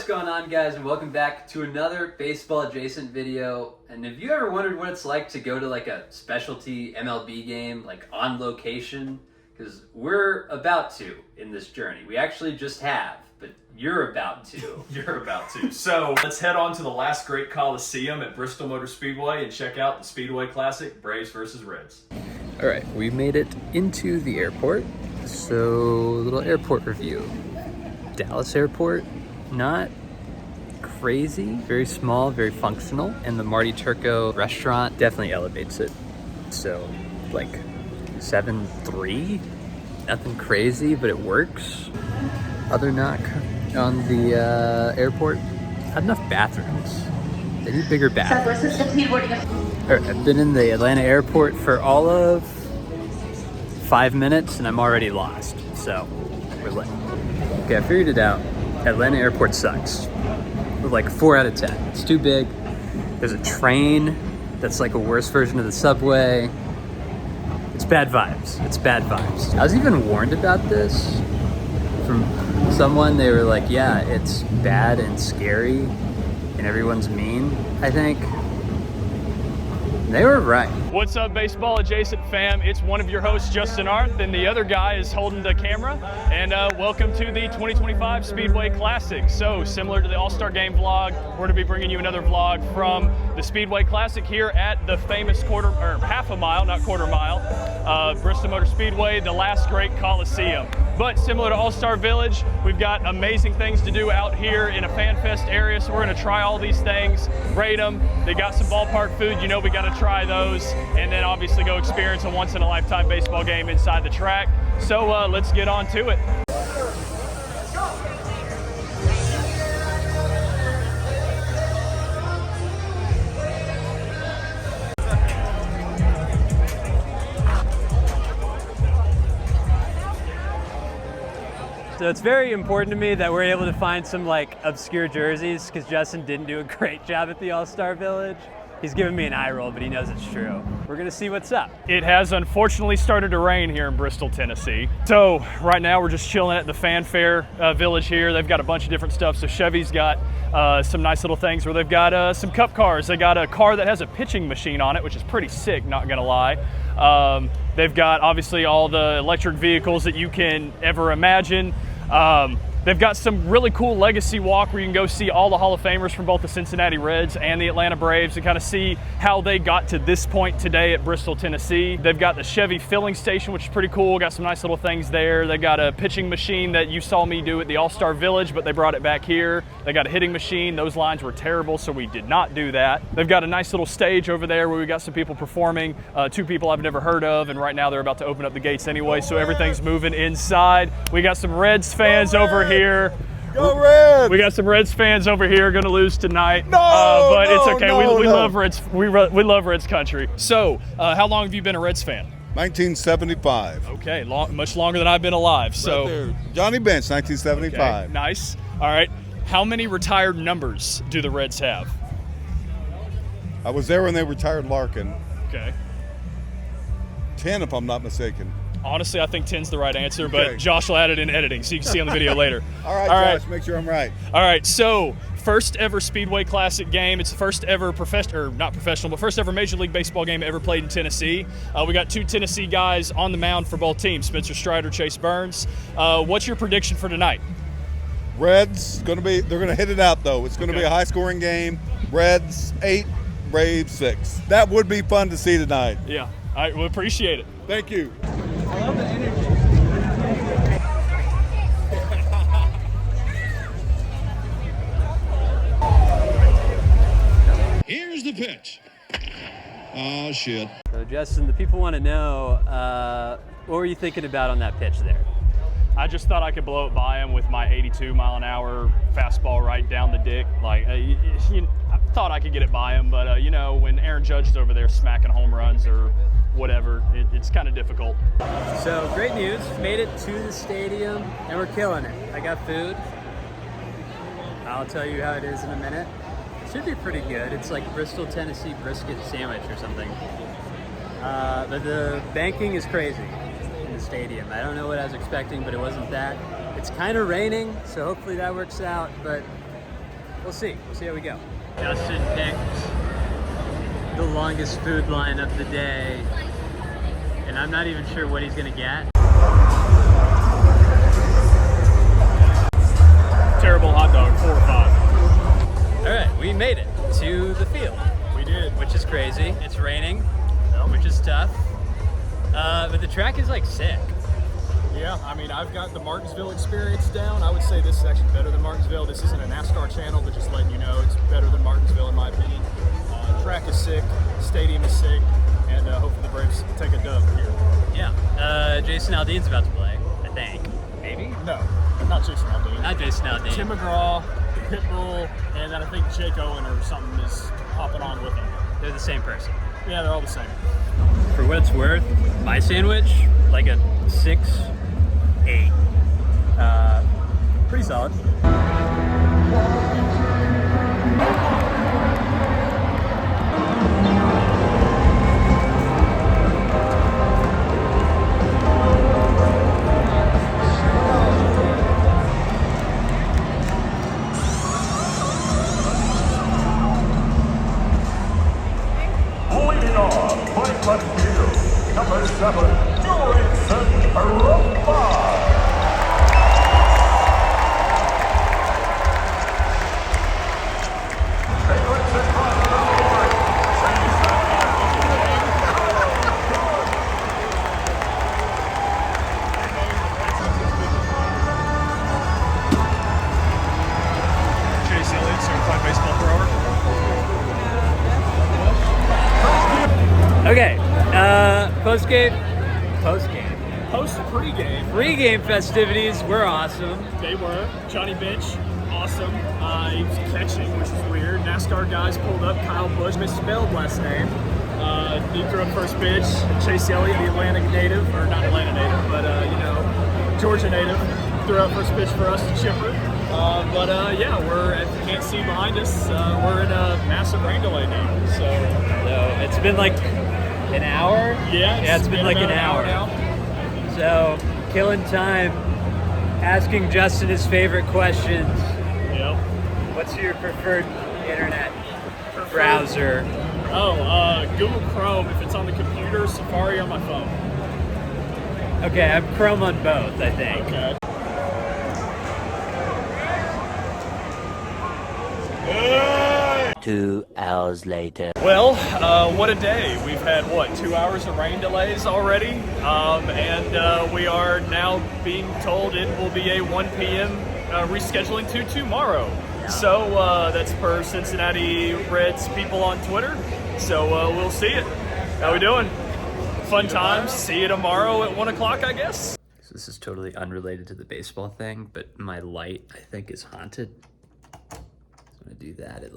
What's going on, guys, and welcome back to another baseball adjacent video. And if you ever wondered what it's like to go to like a specialty MLB game, like on location, because we're about to in this journey. We actually just have, but you're about to. You're about to. So let's head on to the last great Coliseum at Bristol Motor Speedway and check out the Speedway Classic, Braves versus Reds. All right, we made it into the airport. So, little airport review. Dallas Airport, not crazy, very small, very functional, and the Marty Turco restaurant definitely elevates it. So, like 7.3, nothing crazy, but it works. Other knock on the airport, not enough bathrooms. They need bigger bathrooms. All right, I've been in the Atlanta airport for all of 5 minutes, and I'm already lost. So, we're late. Okay, I figured it out. Atlanta airport sucks. With like 4 out of 10. It's too big. There's a train that's like a worse version of the subway. It's bad vibes. It's bad vibes. I was even warned about this from someone. They were like, yeah, it's bad and scary and everyone's mean, I think. They were right. What's up, baseball adjacent fam? It's one of your hosts, Justin Arth, and the other guy is holding the camera. And welcome to the 2025 Speedway Classic. So similar to the All-Star Game vlog, we're going to be bringing you another vlog from the Speedway Classic here at the famous half a mile, not quarter mile, Bristol Motor Speedway, the last great Coliseum. But similar to All-Star Village, we've got amazing things to do out here in a fan fest area. So we're going to try all these things, rate them. They got some ballpark food, you know we got to try those, and then obviously go experience a once-in-a-lifetime baseball game inside the track. So let's get on to it. So it's very important to me that we're able to find some like obscure jerseys, because Justin didn't do a great job at the All-Star Village. He's giving me an eye roll, but he knows it's true. We're gonna see what's up. It has unfortunately started to rain here in Bristol, Tennessee. So right now we're just chilling at the Fanfare Village here. They've got a bunch of different stuff. So Chevy's got some nice little things where they've got some cup cars. They got a car that has a pitching machine on it, which is pretty sick, not gonna lie. They've got obviously all the electric vehicles that you can ever imagine. They've got some really cool legacy walk where you can go see all the Hall of Famers from both the Cincinnati Reds and the Atlanta Braves and kind of see how they got to this point today at Bristol, Tennessee. They've got the Chevy filling station, which is pretty cool. Got some nice little things there. They got a pitching machine that you saw me do at the All-Star Village, but they brought it back here. They got a hitting machine. Those lines were terrible, so we did not do that. They've got a nice little stage over there where we got some people performing, 2 people I've never heard of, and right now they're about to open up the gates anyway, so everything's moving inside. We got some Reds fans over here. Go Reds! We got some Reds fans over here, going to lose tonight. No, but no, it's okay. No, we no. love Reds. We love Reds country. So, how long have you been a Reds fan? 1975. Okay, much longer than I've been alive. So, right there. Johnny Bench, 1975. Okay, nice. All right. How many retired numbers do the Reds have? I was there when they retired Larkin. Okay. 10, if I'm not mistaken. Honestly, I think 10's the right answer, but Okay. Josh will add it in editing, so you can see on the video later. All right, Josh, make sure I'm right. All right, so first ever Speedway Classic game. It's the first ever first ever Major League Baseball game ever played in Tennessee. We got 2 Tennessee guys on the mound for both teams, Spencer Strider, Chase Burns. What's your prediction for tonight? Reds, they're going to hit it out, though. It's going to be a high-scoring game. Reds, 8, Braves, 6. That would be fun to see tonight. Yeah, I will appreciate it. Thank you. I love the energy. Here's the pitch. Oh, shit. So Justin, the people want to know, what were you thinking about on that pitch there? I just thought I could blow it by him with my 82 mile an hour fastball right down the dick. Like, I thought I could get it by him, but you know, when Aaron Judge is over there smacking home runs or whatever, it's kind of difficult. So great news, made it to the stadium and we're killing it. I got food. I'll tell you how it is in a minute. It should be pretty good. It's like Bristol, Tennessee brisket sandwich or something. But the banking is crazy in the stadium. I don't know what I was expecting, but it wasn't that. It's kind of raining, so hopefully that works out. But we'll see. We'll see how we go. Justin picked the longest food line of the day, and I'm not even sure what he's gonna get. Terrible hot dog, 4 or 5. All right, we made it to the field. We did. Which is crazy. It's raining, which is tough. But the track is like sick. Yeah, I mean, I've got the Martinsville experience down. I would say this is actually better than Martinsville. This isn't a NASCAR channel, but just letting you know, it's better than Martinsville in my opinion. Track is sick, stadium is sick, and hopefully the Braves take a dub here. Yeah, Jason Aldean's about to play, I think. Maybe? No, not Jason Aldean. Not Jason Aldean. Tim McGraw, Pitbull, and then I think Jake Owen or something is hopping on with him. They're the same person. Yeah, they're all the same. For what it's worth, my sandwich, like a 6-8. Pretty solid. Leading off, right left field, number 7, Jorgensen Rumba. Chase Elliott, certified baseball thrower. Okay, post-game, pre-game festivities were awesome. They were. Johnny Bench, awesome. He was catching, which is weird. NASCAR guys pulled up. Kyle Busch misspelled last name. He threw up first pitch. Chase Elliott, the Atlanta native, or not Atlanta native, but Georgia native, threw out first pitch for us to Chipper. Yeah, we're, if you can't see behind us, we're in a massive rain delay now. So it's been like an hour? Yeah, it's been like an hour now. So, killing time, asking Justin his favorite questions. Yep. What's your preferred internet browser? Google Chrome if it's on the computer, Safari on my phone. Okay, I have Chrome on both, I think. Okay. 2 hours later. Well, what a day. We've had, 2 hours of rain delays already? And we are now being told it will be a 1 p.m. Rescheduling to tomorrow. Yeah. So that's per Cincinnati Reds people on Twitter. So we'll see it. How we doing? Fun times. See you tomorrow at 1 o'clock, I guess. So this is totally unrelated to the baseball thing, but my light, I think, is haunted. So I'm gonna do that at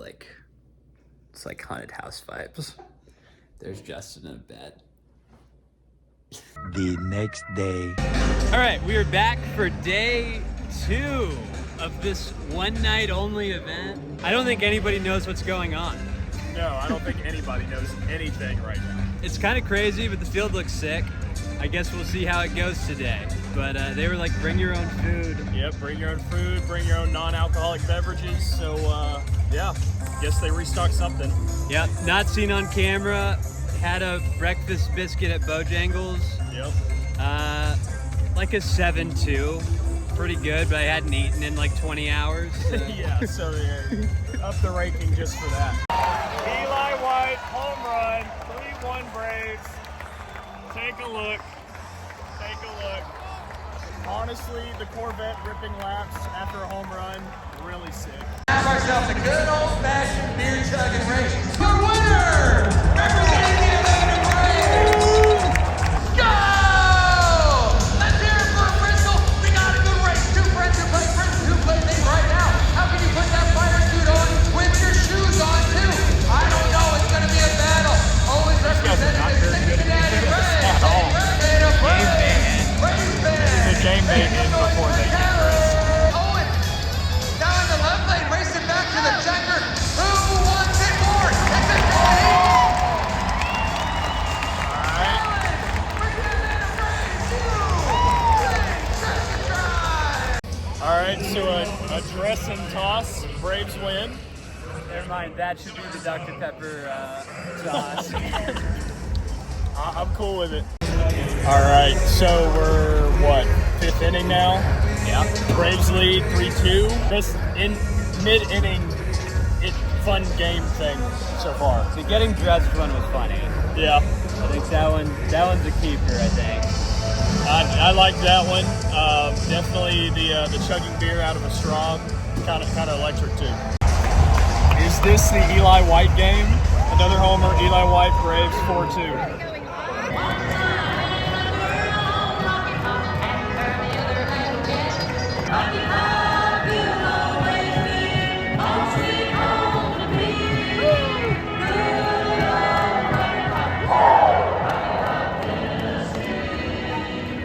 it's like haunted house vibes. There's Justin in a bed. The next day. All right, we are back for day 2 of this one night only event. I don't think anybody knows what's going on. No, I don't think anybody knows anything right now. It's kind of crazy, but the field looks sick. I guess we'll see how it goes today. But they were like, bring your own food. Yep, bring your own food, bring your own non-alcoholic beverages. So, yeah, guess they restocked something. Yep, not seen on camera. Had a breakfast biscuit at Bojangles. Yep. Like a 7-2. Pretty good, but I hadn't eaten in like 20 hours. So. Yeah, so up the ranking just for that. Eli White, home run, 3-1 Braves. Take a look. Take a look. Honestly, the Corvette ripping laps after a home run, really sick. Have ourselves a good old-fashioned beer chugging race. Your winner, representing the Atlanta Braves. Go! Let's hear it for Bristol. We got a good race. 2 friends who play friends who play me right now. How can you put that fire suit on with your shoes on too? I don't know. It's going to be a battle. Always representing the Cincinnati Braves. Game bacon before they get dressed. Owen, down in the left lane, racing back to the checker. Braves win. Never mind, that should be the Dr. Pepper sauce. I'm cool with it. All right, so we're, what, 5th inning now? Yeah. Braves lead 3-2. Just in mid-inning, fun game thing so far. The getting dressed one was funny. Yeah. I think that one's a keeper, I think. I like that one. Definitely the chugging beer out of a straw, kind of electric too. Is this the Eli White game? Another homer, Eli White, Braves 4-2.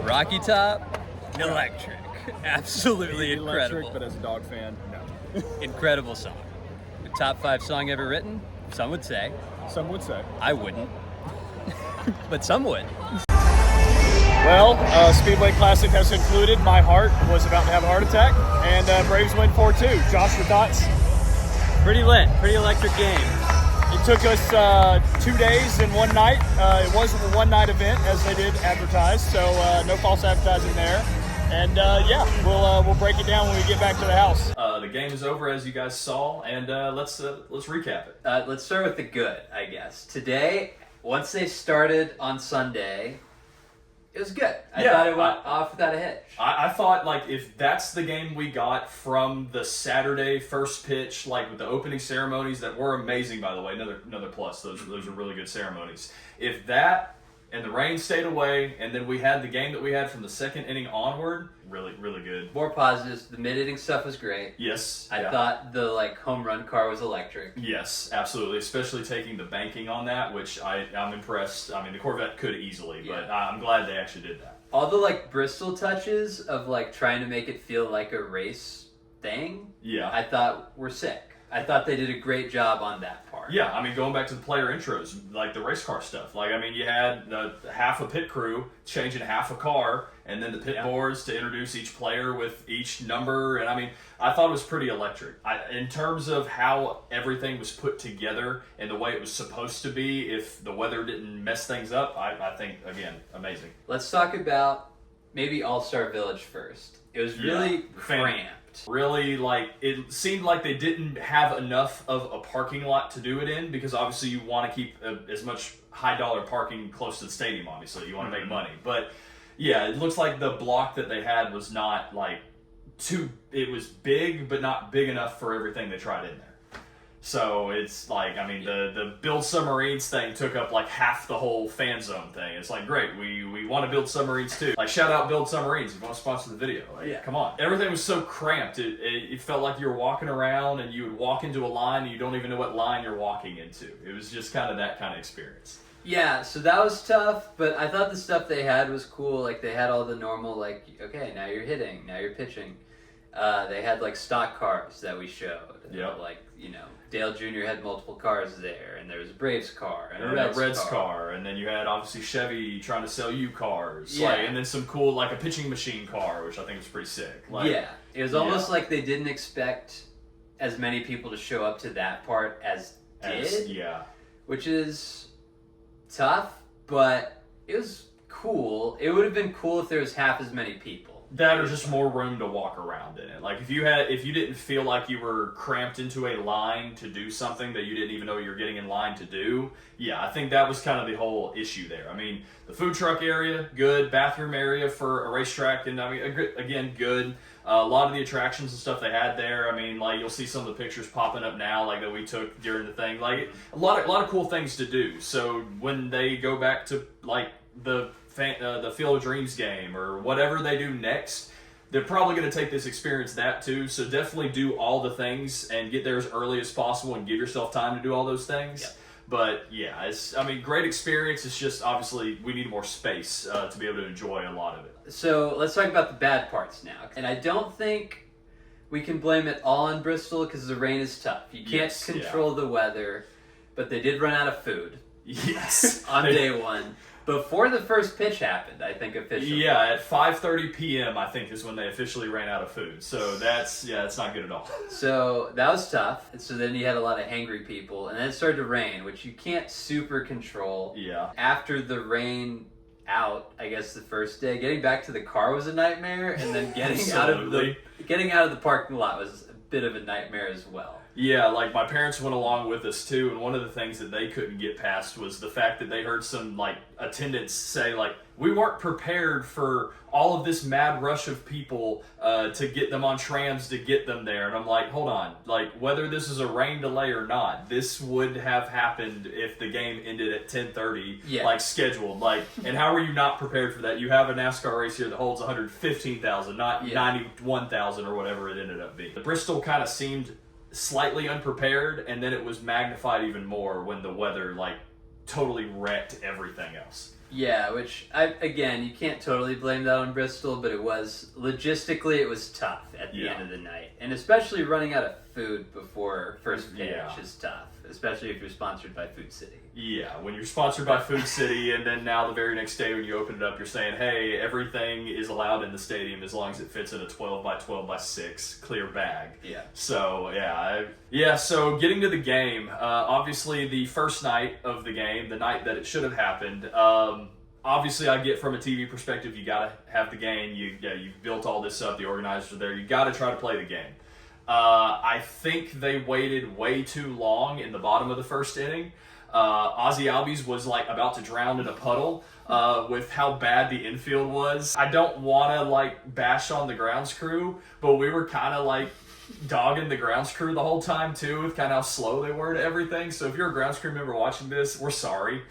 Rocky Top, electric. Absolutely Electric, incredible. but as a dog fan, no. Incredible song. The top 5 song ever written? Some would say. Some would say. I wouldn't. But some would. Well, Speedway Classic has concluded. My heart was about to have a heart attack, and Braves win 4-2. Josh, your thoughts? Pretty lit, pretty electric game. It took us 2 days and 1 night. It wasn't a one-night event, as they did advertise, so no false advertising there. And yeah, we'll break it down when we get back to the house. The game is over, as you guys saw, and let's recap it. Let's start with the good, I guess. Today, once they started on Sunday, it was good. I thought it went off without a hitch. I thought, like, if that's the game we got from the Saturday first pitch, like with the opening ceremonies that were amazing, by the way, another plus. Those are really good ceremonies. If that and the rain stayed away, and then we had the game that we had from the second inning onward, really, really good. More positives. The mid-inning stuff was great. Yes. I thought the home run car was electric. Yes, absolutely. Especially taking the banking on that, which I'm impressed. I mean, the Corvette could easily, but I'm glad they actually did that. All the Bristol touches of trying to make it feel like a race thing. Yeah. I thought were sick. I thought they did a great job on that part. Yeah, I mean, going back to the player intros, like the race car stuff. You had half a pit crew changing half a car, and then the pit boards to introduce each player with each number. And I mean, I thought it was pretty electric. In terms of how everything was put together and the way it was supposed to be, if the weather didn't mess things up, I think, again, amazing. Let's talk about maybe All-Star Village first. It was really cramped. Really, it seemed like they didn't have enough of a parking lot to do it in, because obviously you want to keep as much high-dollar parking close to the stadium, obviously. You want to make money. But, yeah, it looks like the block that they had was not, it was big, but not big enough for everything they tried in there. So it's the build submarines thing took up half the whole fan zone thing. It's great, we want to build submarines too. Shout out Build Submarines if you want to sponsor the video. Come on. Everything was so cramped. It felt like you were walking around and you would walk into a line and you don't even know what line you're walking into. It was just kind of that kind of experience. Yeah, so that was tough, but I thought the stuff they had was cool. They had all the normal, okay, now you're hitting, now you're pitching. They had stock cars that we showed. Yep. Dale Jr. had multiple cars there, and there was a Braves car and a Reds car, and then you had obviously Chevy trying to sell you cars. Yeah. And then some cool, a pitching machine car, which I think was pretty sick. It was almost like they didn't expect as many people to show up to that part as did. Which is tough, but it was cool. It would have been cool if there was half as many people. That or just more room to walk around in it. If you didn't feel like you were cramped into a line to do something that you didn't even know you were getting in line to do, I think that was kind of the whole issue there. I mean, the food truck area, good. Bathroom area for a racetrack, and I mean, again, good. A lot of the attractions and stuff they had there. I mean, you'll see some of the pictures popping up now, that we took during the thing. A lot of cool things to do. So when they go back to the Field of Dreams game or whatever they do next, they're probably going to take this experience that too. So definitely do all the things and get there as early as possible and give yourself time to do all those things. Yep. But it's great experience. It's just obviously we need more space to be able to enjoy a lot of it. So let's talk about the bad parts now. And I don't think we can blame it all on Bristol because the rain is tough. You can't control the weather, but they did run out of food. Yes. On day one. before the first pitch happened, I think officially. Yeah, at 5:30 p.m. I think is when they officially ran out of food. So that's not good at all. So that was tough. So then you had a lot of hangry people, and then it started to rain, which you can't super control. Yeah. After the rain out, I guess the first day, getting back to the car was a nightmare, and then getting out of the parking lot was a bit of a nightmare as well. Yeah, like my parents went along with us too, and one of the things that they couldn't get past was the fact that they heard some like attendants say like, we weren't prepared for all of this mad rush of people to get them on trams to get them there. And I'm like, hold on, like whether this is a rain delay or not, this would have happened if the game ended at 10:30, like scheduled. Like, and how are you not prepared for that? You have a NASCAR race here that holds 115,000, not 91,000 or whatever it ended up being. Bristol kind of seemed slightly unprepared, and then it was magnified even more when the weather like totally wrecked everything else. Yeah, which again, you can't totally blame that on Bristol, but it was logistically it was tough at the end of the night, and especially running out of food before first pitch is tough, especially if you're sponsored by Food City. Yeah, when you're sponsored by Food City, and then now the very next day when you open it up, you're saying, hey, everything is allowed in the stadium as long as it fits in a 12 by 12 by 6 clear bag. Yeah. So, so getting to the game, obviously the first night of the game, the night that it should have happened, obviously I get from a TV perspective, you got to have the game. You've built all this up, the organizers are there, you got to try to play the game. I think they waited way too long in the bottom of the first inning. Ozzy Albies was like about to drown in a puddle with how bad the infield was. I don't want to like bash on the grounds crew, but we were kind of like dogging the grounds crew the whole time too, with kind of how slow they were to everything. So if you're a grounds crew member watching this, we're sorry.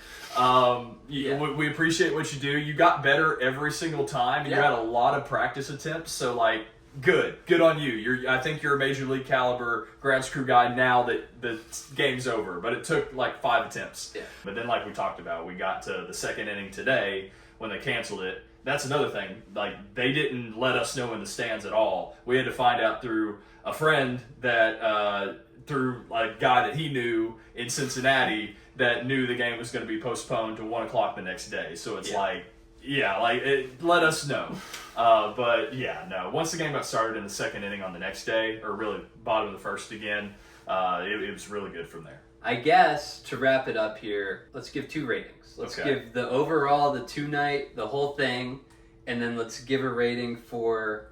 We appreciate what you do. You got better every single time, and you had a lot of practice attempts. So like, good on you. I think you're a major league caliber grounds crew guy now that the game's over, but it took like 5 attempts. Yeah. But then like we talked about, we got to the second inning today when they canceled it. That's another thing. Like, they didn't let us know in the stands at all. We had to find out through a friend that through a guy that he knew in Cincinnati that knew the game was going to be postponed to 1 o'clock the next day. So it's let us know. Once the game got started in the second inning on the next day, or really bottom of the first again, it was really good from there. I guess to wrap it up here, let's give 2 ratings. Let's give the overall, the 2-night, the whole thing, and then let's give a rating for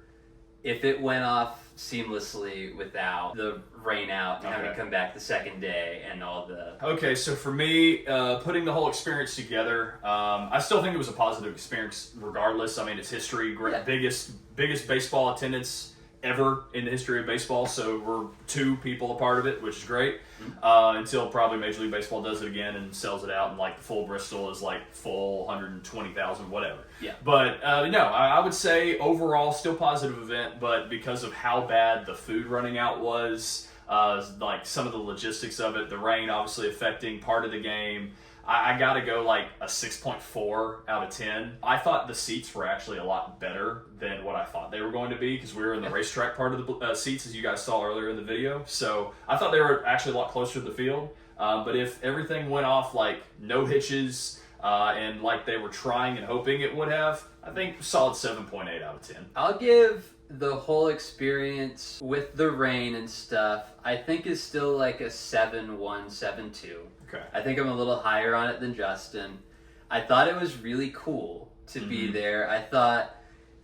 if it went off seamlessly without the rain out and having to come back the second day and all the... Okay, so for me, putting the whole experience together, I still think it was a positive experience regardless. I mean, it's history, biggest baseball attendance ever in the history of baseball, so we're 2 people a part of it, which is great, until probably Major League Baseball does it again and sells it out, and like the full Bristol is like full 120,000, whatever. Yeah. But I would say overall still positive event, but because of how bad the food running out was, like some of the logistics of it, the rain obviously affecting part of the game, I got to go like a 6.4 out of 10. I thought the seats were actually a lot better than what I thought they were going to be, because we were in the racetrack part of the seats, as you guys saw earlier in the video. So I thought they were actually a lot closer to the field. But if everything went off like no hitches and like they were trying and hoping it would have, I think solid 7.8 out of 10. I'll give the whole experience with the rain and stuff, I think is still like a 7.1, 7.2. Okay. I think I'm a little higher on it than Justin. I thought it was really cool to be there. I thought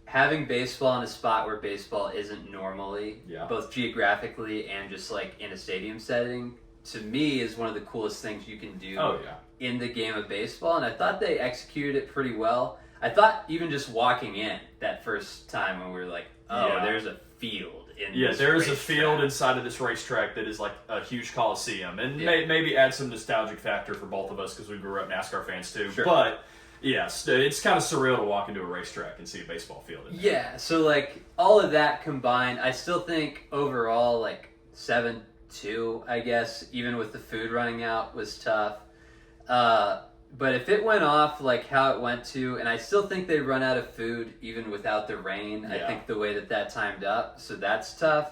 having baseball in a spot where baseball isn't normally, both geographically and just like in a stadium setting, to me is one of the coolest things you can do in the game of baseball. And I thought they executed it pretty well. I thought even just walking in that first time when we were like, there's a field. There's a field inside of this racetrack that is like a huge coliseum, and maybe add some nostalgic factor for both of us because we grew up NASCAR fans too. Sure. But yes, it's kind of surreal to walk into a racetrack and see a baseball field in there. Yeah, so like all of that combined, I still think overall like 7.2, I guess, even with the food running out, was tough. But if it went off like how it went to, and I still think they run out of food even without the rain, I think the way that timed up, so that's tough.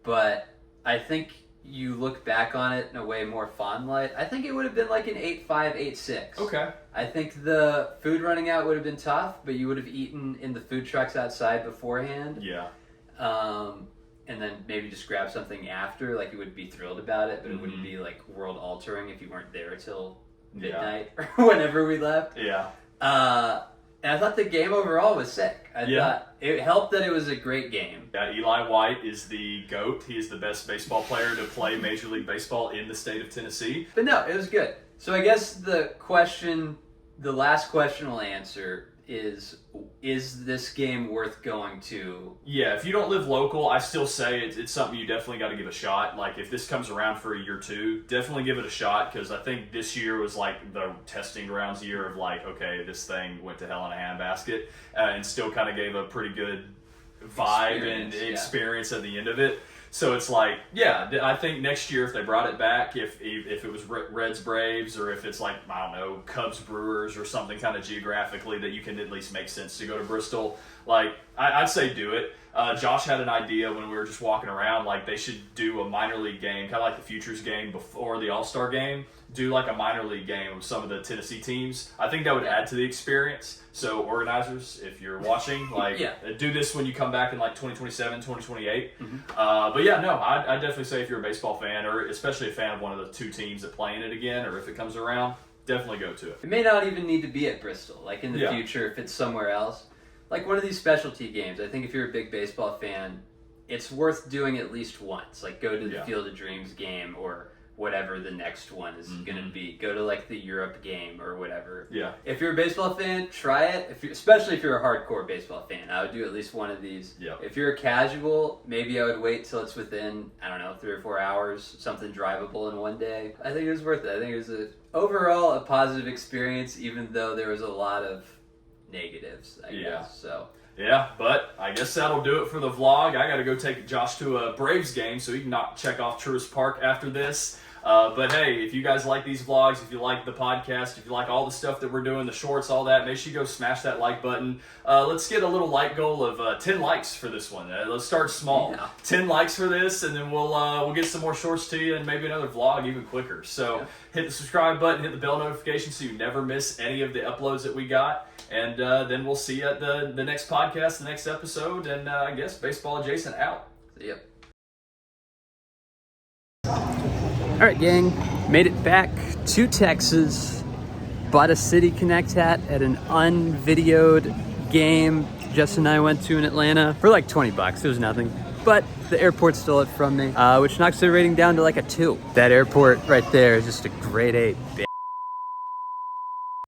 But I think you look back on it in a way more fond light, I think it would have been like an 8.5, 8.6. Okay. I think the food running out would have been tough, but you would have eaten in the food trucks outside beforehand. Yeah. And then maybe just grab something after. Like, you would be thrilled about it, but it wouldn't be like world altering if you weren't there till midnight or whenever we left. Yeah. And I thought the game overall was sick. I thought it helped that it was a great game. Yeah, Eli White is the GOAT. He is the best baseball player to play Major League Baseball in the state of Tennessee. But no, it was good. So I guess the last question we'll answer is this game worth going to? Yeah, if you don't live local, I still say it's something you definitely got to give a shot. Like, if this comes around for a year or two, definitely give it a shot, because I think this year was like the testing grounds year of like, okay, this thing went to hell in a handbasket, and still kind of gave a pretty good vibe and experience at the end of it. So it's like, yeah, I think next year if they brought it back, if it was Reds Braves, or if it's like, I don't know, Cubs Brewers or something kind of geographically that you can at least make sense to go to Bristol, like, I'd say do it. Josh had an idea when we were just walking around, like they should do a minor league game, kind of like the Futures game before the All-Star game, do like a minor league game of some of the Tennessee teams. I think that would add to the experience. So organizers, if you're watching, like do this when you come back in like 2027, 2028. But yeah, no, I'd definitely say if you're a baseball fan, or especially a fan of one of the two teams that play in it again, or if it comes around, definitely go to it. It may not even need to be at Bristol. Like in the future, if it's somewhere else. Like one of these specialty games, I think if you're a big baseball fan, it's worth doing at least once. Like go to the Field of Dreams game, or whatever the next one is going to be. Go to like the Europe game or whatever. Yeah. If you're a baseball fan, try it. Especially if you're a hardcore baseball fan, I would do at least one of these. Yeah. If you're a casual, maybe I would wait till it's within, I don't know, 3 or 4 hours, something drivable in one day. I think it was worth it. I think it was overall a positive experience, even though there was a lot of negatives, I guess. So yeah, but I guess that'll do it for the vlog. I got to go take Josh to a Braves game, so he can check off Truist Park after this. But hey, if you guys like these vlogs, if you like the podcast, if you like all the stuff that we're doing, the shorts, all that, make sure you go smash that like button. Let's get a little like goal of 10 likes for this one. Let's start small. 10 likes for this, and then we'll get some more shorts to you, and maybe another vlog even quicker. So hit the subscribe button, hit the bell notification so you never miss any of the uploads that we got. And then we'll see you at the next podcast, the next episode, and I guess Baseball Adjacent out. Yep. All right, gang, made it back to Texas. Bought a City Connect hat at an unvideoed game Justin and I went to in Atlanta for like $20. It was nothing, but the airport stole it from me, which knocks the rating down to like a 2. That airport right there is just a grade A bitch.